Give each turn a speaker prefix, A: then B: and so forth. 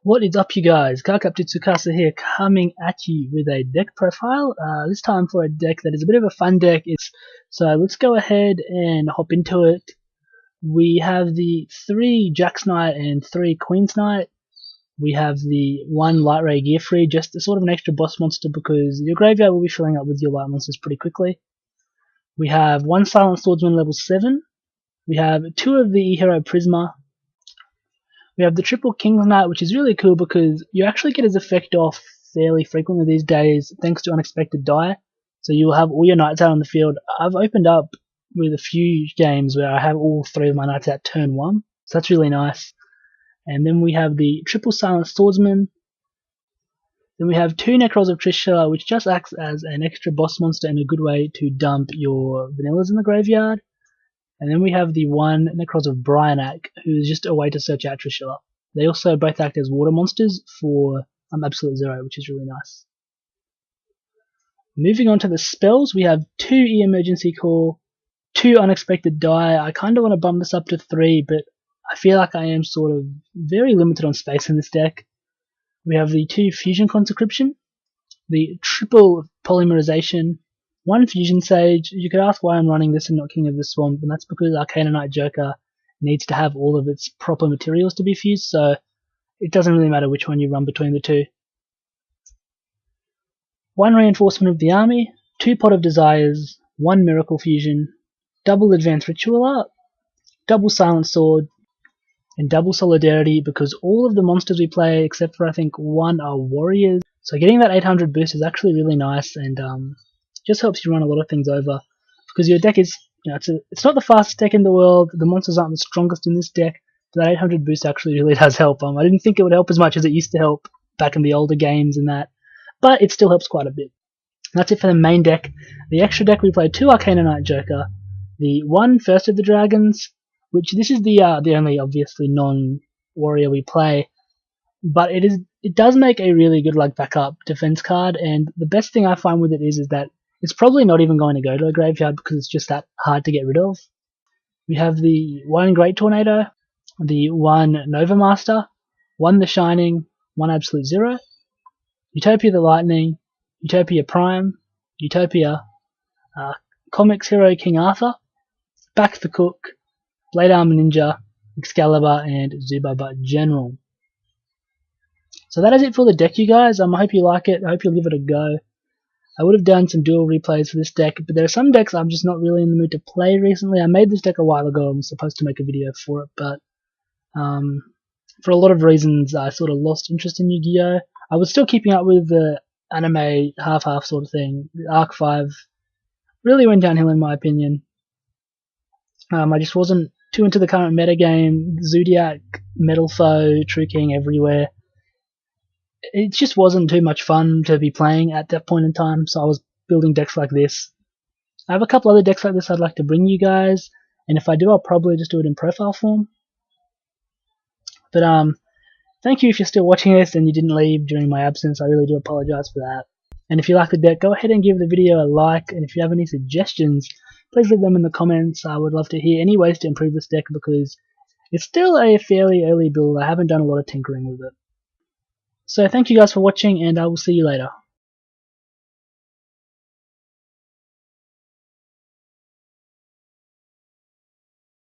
A: What is up, you guys? Kakapti Tsukasa here, coming at you with a deck profile. This time for a deck that is a bit of a fun deck. So let's go ahead and hop into it. We have the 3 Jack's Knight and 3 Queen's Knight. We have the 1 Light Ray Gear Free, just a sort of an extra boss monster because your graveyard will be filling up with your light monsters pretty quickly. We have 1 Silent Swordsman level 7. We have 2 of the E-Hero Prisma. We have the triple King's Knight, which is really cool because you actually get his effect off fairly frequently these days thanks to Unexpected Die. So you'll have all your knights out on the field. I've opened up with a few games where I have all 3 of my knights out turn 1, so that's really nice. And then we have the triple Silent Swordsman. Then we have 2 Necrons of Trishula, which just acts as an extra boss monster and a good way to dump your vanillas in the graveyard. And then we have the 1 Necros of Bryanak, who's just a way to search out Trishula. They also both act as water monsters for Absolute Zero, which is really nice. Moving on to the spells, we have 2 E-Emergency Call, 2 Unexpected Die. I kind of want to bump this up to 3, but I feel like I am sort of very limited on space in this deck. We have the 2 Fusion Conscription, the triple Polymerization, 1 Fusion Sage. You could ask why I'm running this and not King of the Swamp, and that's because Arcana Knight Joker needs to have all of its proper materials to be fused, so it doesn't really matter which one you run between the 2. 1 Reinforcement of the Army, 2 Pot of Desires, 1 Miracle Fusion, double Advanced Ritual Art, double Silent Sword, and double Solidarity because all of the monsters we play, except for I think 1, are warriors. So getting that 800 boost is actually really nice and just helps you run a lot of things over because your deck is, it's not the fastest deck in the world. The monsters aren't the strongest in this deck, but that 800 boost actually really does help. I didn't think it would help as much as it used to help back in the older games and that, but it still helps quite a bit. That's it for the main deck. The extra deck we played 2 Arcana Knight Joker, the 1 First of the Dragons, which this is the only obviously non-warrior we play, but it does make a really good backup defense card, and the best thing I find with it is that it's probably not even going to go to the graveyard because it's just that hard to get rid of. We have the 1 Great Tornado, the 1 Nova Master, 1 The Shining, 1 Absolute Zero, Utopia the Lightning, Utopia Prime, Utopia, Comics Hero King Arthur, Back the Cook, Blade Armor Ninja, Excalibur, and Zubaba General. So that is it for the deck, you guys. I hope you like it. I hope you'll give it a go. I would have done some dual replays for this deck, but there are some decks I'm just not really in the mood to play recently. I made this deck a while ago. I'm supposed to make a video for it, but for a lot of reasons, I sort of lost interest in Yu-Gi-Oh! I was still keeping up with the anime half-half sort of thing. Arc 5 really went downhill in my opinion. I just wasn't too into the current metagame. Zodiac, Metal Foe, True King everywhere. It just wasn't too much fun to be playing at that point in time, so I was building decks like this. I have a couple other decks like this I'd like to bring you guys, and if I do, I'll probably just do it in profile form. But thank you if you're still watching this and you didn't leave during my absence. I really do apologize for that. And if you like the deck, go ahead and give the video a like, and if you have any suggestions, please leave them in the comments. I would love to hear any ways to improve this deck because it's still a fairly early build. I haven't done a lot of tinkering with it. So thank you guys for watching, and I will see you later.